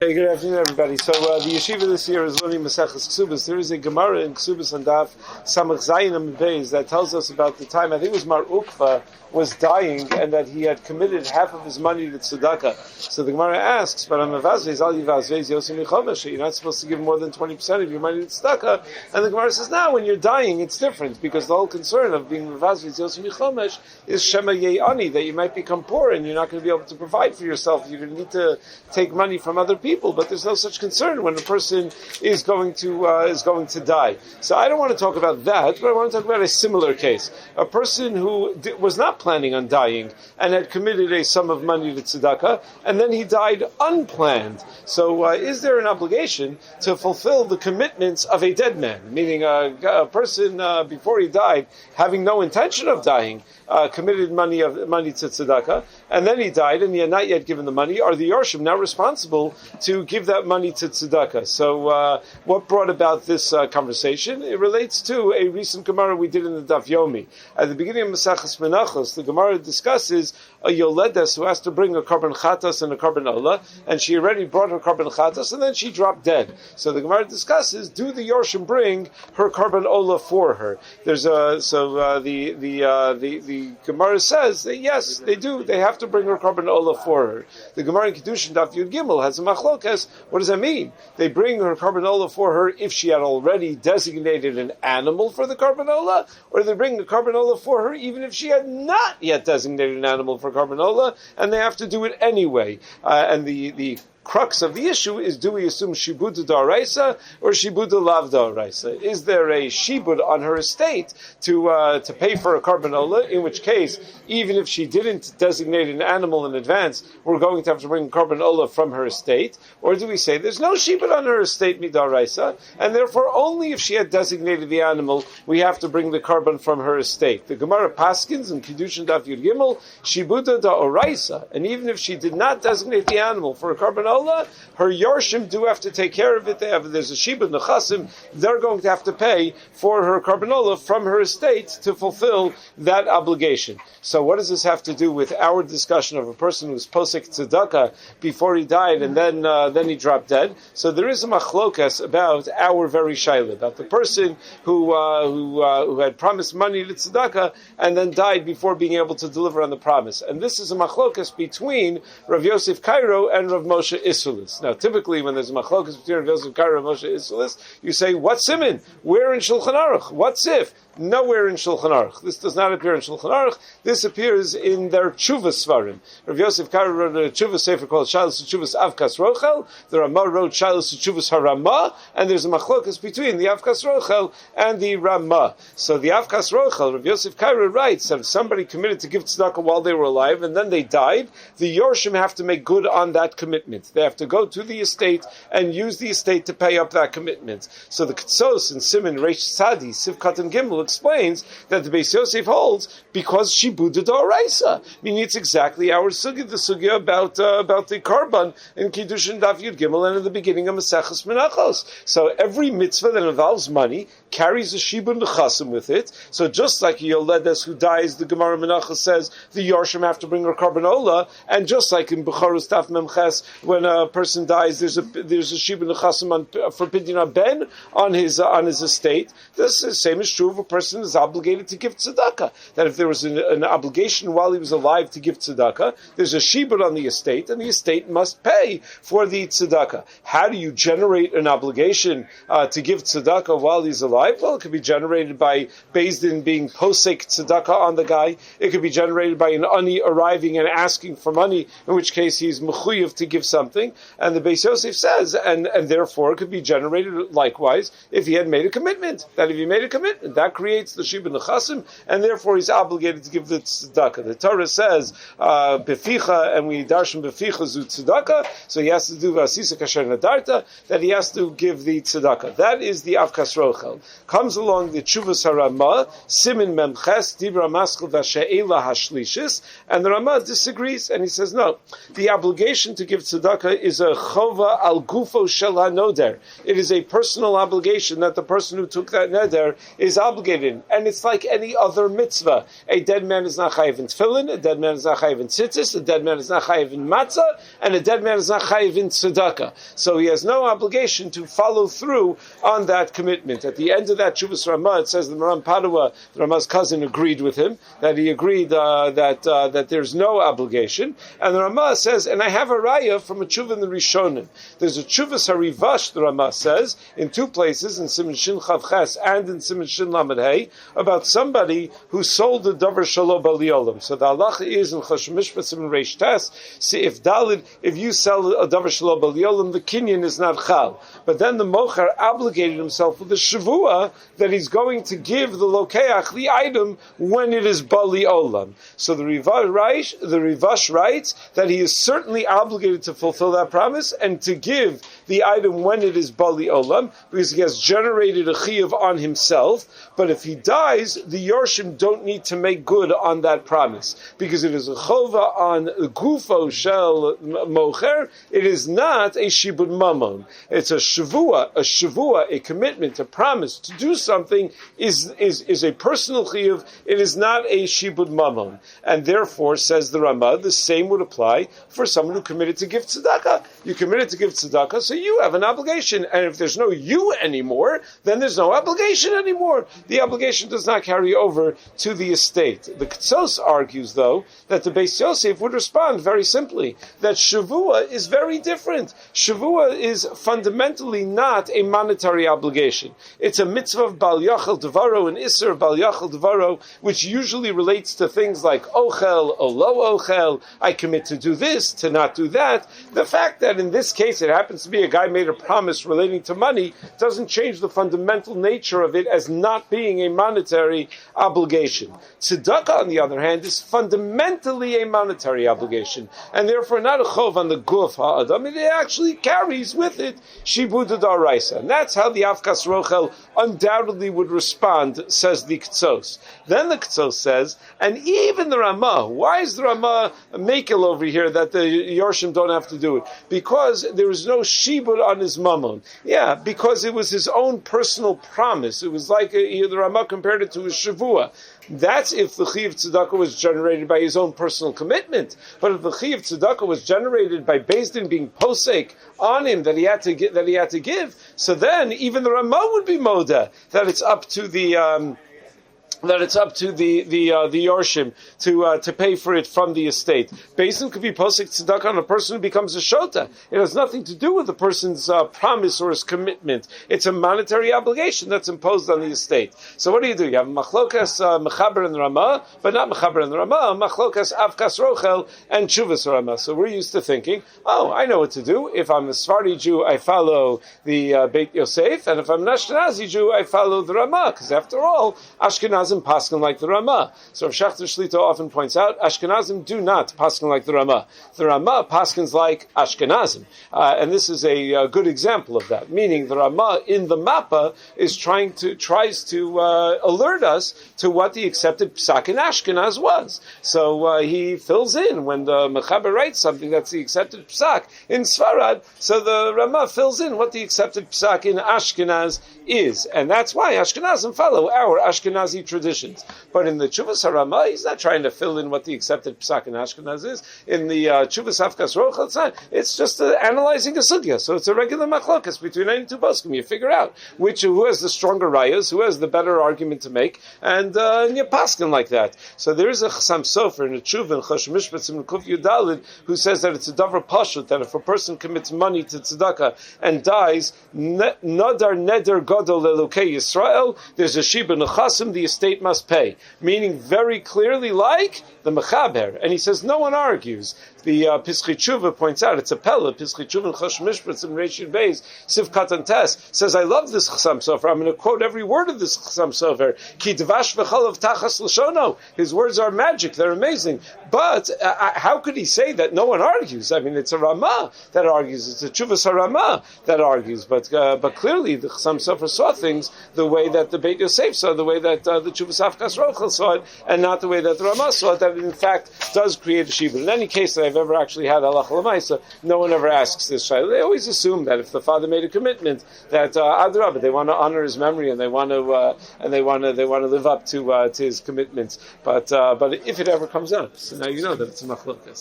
Hey, good afternoon, everybody. So the yeshiva this year is learning Maseches Ksubas. There is a Gemara in Ksubas and Daf Samach Zayin Amud Beis that tells us about the time, I think it was Mar Ukva, was dying and that he had committed half of his money to Tzedakah. So the Gemara asks, but you're not supposed to give more than 20% of your money to Tzedakah. And the Gemara says, now when you're dying, it's different, because the whole concern of being Mevazvez Yosim Yichomesh is Shema Ye'ani, that you might become poor and you're not going to be able to provide for yourself. You're going to need to take money from other people, but there's no such concern when a person is going to die. So I don't want to talk about that, but I want to talk about a similar case. A person who was not planning on dying and had committed a sum of money to tzedakah, and then he died unplanned. So is there an obligation to fulfill the commitments of a dead man? Meaning a person before he died, having no intention of dying, committed money to tzedakah, and then he died and he had not yet given the money. Are the Yarshim now responsible to give that money to tzedakah? So what brought about this conversation? It relates to a recent Gemara we did in the Daf Yomi. At the beginning of Maseches Menachos, the Gemara discusses a Yoledes who has to bring a korban chatas and a korban olah, and she already brought her korban chatas and then she dropped dead. So the Gemara discusses, do the Yarshim bring her korban olah for her? There's the Gemara says that yes, they do. They have to bring her korban olah for her. The Gemara in Kedushin Daf Yud Gimel has a machlokas. What does that mean? They bring her korban olah for her if she had already designated an animal for the korban olah, or they bring the korban olah for her even if she had not yet designated an animal for korban olah, and they have to do it anyway. And the crux of the issue is, do we assume shibud da'araisa or shibud lav da'araisa? Is there a shibud on her estate to pay for a korban olah, in which case, even if she didn't designate an animal in advance, we're going to have to bring korban olah from her estate? Or do we say there's no shibud on her estate midaraisa, and therefore only if she had designated the animal, we have to bring the korban from her estate? The Gemara Paskins in Kedushin Daf Yud Gimel, shibud da'araisa, and even if she did not designate the animal for a korban olah, her Yarshim do have to take care of it. There's a Shibud Nechasim, they're going to have to pay for her korban olah from her estate to fulfill that obligation. So what does this have to do with our discussion of a person who's posek tzedakah before he died and then he dropped dead? So there is a machlokas about our very shaila, about the person who had promised money to tzedakah and then died before being able to deliver on the promise. And this is a machlokas between Rav Yosef Cairo and Rav Moshe Isulis. Now, typically, when there's a machlokas between Rav Yosef Cairo and Moshe Isulis, you say, what siman? Where in Shulchan Aruch? What sif? Nowhere in Shulchan Aruch. This does not appear in Shulchan Aruch. This appears in their Tshuva Svarim. Rav Yosef Cairo wrote a Tshuva Sefer called Shalos Tshuvas Avkas Rochel. The Ramah wrote Shalos Tshuvas Haramah, and there's a machlokas between the Avkas Rochel and the Ramah. So the Avkas Rochel, Rav Yosef Cairo writes that if somebody committed to give tzedakah while they were alive and then they died, the Yorshim have to make good on that commitment. They have to go to the estate and use the estate to pay up that commitment. So the Ketsos and Siman Reish Tzadi, Sivkat and Gimel explains that the Beis Yosef holds because shibud da'araisa. Meaning it's exactly our sugya, the sugya about the korban in Kiddushin Daf Yud Gimel and in the beginning of Maseches Menachos. So every mitzvah that involves money carries a shibud nechasim with it. So just like Yoledes who dies, the Gemara Menachos says the Yarshim have to bring her korban olah, and just like in Bechorus Taf Memches, when a person dies, there's a shibud nechasim for Pidyon Ben on his estate. This is the same is true of a person who is obligated to give tzedakah. That if there was an obligation while he was alive to give tzedakah, there's a shibud on the estate, and the estate must pay for the tzedakah. How do you generate an obligation to give tzedakah while he's alive? Well, it could be generated by Beis Din being posek tzedakah on the guy. It could be generated by an ani arriving and asking for money, in which case he's mechuyev to give something. And the Beis Yosef says, and therefore it could be generated likewise if he had made a commitment. That if he made a commitment, that creates the shibud nechasim, and therefore he's obligated to give the tzedakah. The Torah says beficha, and we darshan beficha zu tzedakah, so he has to do vasisa kasher nadarta, that he has to give the tzedakah. That is the avkas rochel. Comes along the Tshuvas Haramah, Simin Memches, Dibra Maskal Vashe'ela Hashlishis, and the Ramah disagrees, and he says, no, the obligation to give tzedakah tzedakah is a chova al gufo shel hanoder. It is a personal obligation that the person who took that neder is obligated in. And it's like any other mitzvah. A dead man is not chayiv in tefillin, a dead man is not chayiv in tzitzis, a dead man is not chayiv in matzah, and a dead man is not chayiv in tzedakah. So he has no obligation to follow through on that commitment. At the end of that Chuvas Ramah, it says the Maram Padua, the Ramah's cousin, agreed with him, that he agreed that there's no obligation. And the Ramah says, and I have a raya from a tshuva in the Rishonim. There's a Chuvas Harivash, the Ramah says, in two places, in Siman Shin Chav Ches and in Siman Shin Lamed Hey, about somebody who sold the davar shelo baliolam. So the halacha is in Choshen Mishpat Siman Reish Tes, see if you sell a davar shelo baliolam, the kinyan is not chal. But then the mocher obligated himself with a shavua that he's going to give the lokeach the item when it is bali olam. So the Rivash writes that he is certainly obligated to fulfill that promise and to give the item when it is bali olam, because he has generated a chiyuv on himself. But if he dies, the yorshim don't need to make good on that promise, because it is a chova on gufo shel mocher. It is not a shibud mamon. It's a shavua, a commitment, a promise to do something is a personal chiyuv. It is not a shibud mamon, and therefore, says the Ramah, the same would apply for someone who committed to give tzedakah. You committed to give tzedakah, so you have an obligation, and if there's no you anymore, then there's no obligation anymore. The obligation does not carry over to the estate. The Ketzos argues, though, that the Beis Yosef would respond very simply, that shavua is very different. Shavua is fundamentally not a monetary obligation. It's a mitzvah of Bal Yachal Devaro, an Isser of Bal Yachal Devaro, which usually relates to things like Ochel, or Lo Ochel, I commit to do this, to not do that. The fact that in this case it happens to be a guy made a promise relating to money doesn't change the fundamental nature of it as not being a monetary obligation. Tzedakah, on the other hand, is fundamentally a monetary obligation, and therefore not a chov on the guf ha'adam. It actually carries with it shibud d'oraisa, and that's how the Avkas Rochel undoubtedly would respond, says the Ketzos. Then the Ketzos says, and even the Ramah, why is the Ramah makel over here that the Yorshim don't have to do it? Because there is no shibud on his mammon. Yeah, because it was his own personal promise. It was like the Ramah compared it to a shavua. That's if the Chiyuv Tzedakah was generated by his own personal commitment. But if the Chiyuv Tzedakah was generated by Beis Din being posek on him that he had to give, so then even the Ramah would be moda that it's up to the Yorshim to pay for it from the estate. Beis Din could be posek tzedakah on a person who becomes a shota. It has nothing to do with the person's promise or his commitment. It's a monetary obligation that's imposed on the estate. So what do? You have machlokas mechaber and Ramah, but not mechaber and Ramah, machlokas avkas rochel and chuvas Ramah. So we're used to thinking, oh, I know what to do. If I'm a Sephardi Jew, I follow the Beit Yosef, and if I'm an Ashkenazi Jew, I follow the Ramah, because after all, Ashkenazim paskin like the Ramah. So Rav Shachter Shlita often points out, Ashkenazim do not paskin like the Ramah. The Ramah paskins like Ashkenazim. And this is a good example of that. Meaning the Ramah in the Mappa tries to alert us to what the accepted psak in Ashkenaz was. So he fills in when the Mechaber writes something that's the accepted psak in Sfarad. So the Ramah fills in what the accepted psak in Ashkenaz is. And that's why Ashkenazim follow our Ashkenazi traditions. But in the Chuvas HaRamah, he's not trying to fill in what the accepted psak in Ashkenaz is. In the Chuvas Avkas Rochel, it's just analyzing a sugya. So it's a regular machlokas between any two poskim. You figure out who has the stronger rayas, who has the better argument to make, and you paskin like that. So there is a Chassam Sofer in a Tshuva in Choshen Mishpat in Kuf Yudalid who says that it's a davar pashut, that if a person commits money to tzedakah and dies, nadar neder gadol lelokei Yisrael, there's a shiba nechasim, the estate must pay. Meaning very clearly like the Mechaber. And he says no one argues. The Pischei Tshuva points out, it's a Pella, Pischei Tshuva in Choshen Mishpat in Reish Yud Beis, Siv Katan Tes, says, I love this Chassam Sofer. I'm going to quote every word of this Chassam Sofer. Ki dvash v'chalav tachas l'shono. His words are magic, they're amazing. But how could he say that no one argues? I mean, it's a Ramah that argues, it's a Chuvas HaRamah that argues. But clearly the Chassam Sofer saw things the way that the Beit Yosef saw, the way that the Chuvas Avkas Rochel saw it, and not the way that the Ramah saw it, that it in fact does create a Shiva. In any case, I they've ever actually had halacha l'maisa. No one ever asks this shayla. They always assume that if the father made a commitment, that adrabah, they want to honor his memory and they want to live up to his commitments. But if it ever comes up, so now you know that it's a machlokas.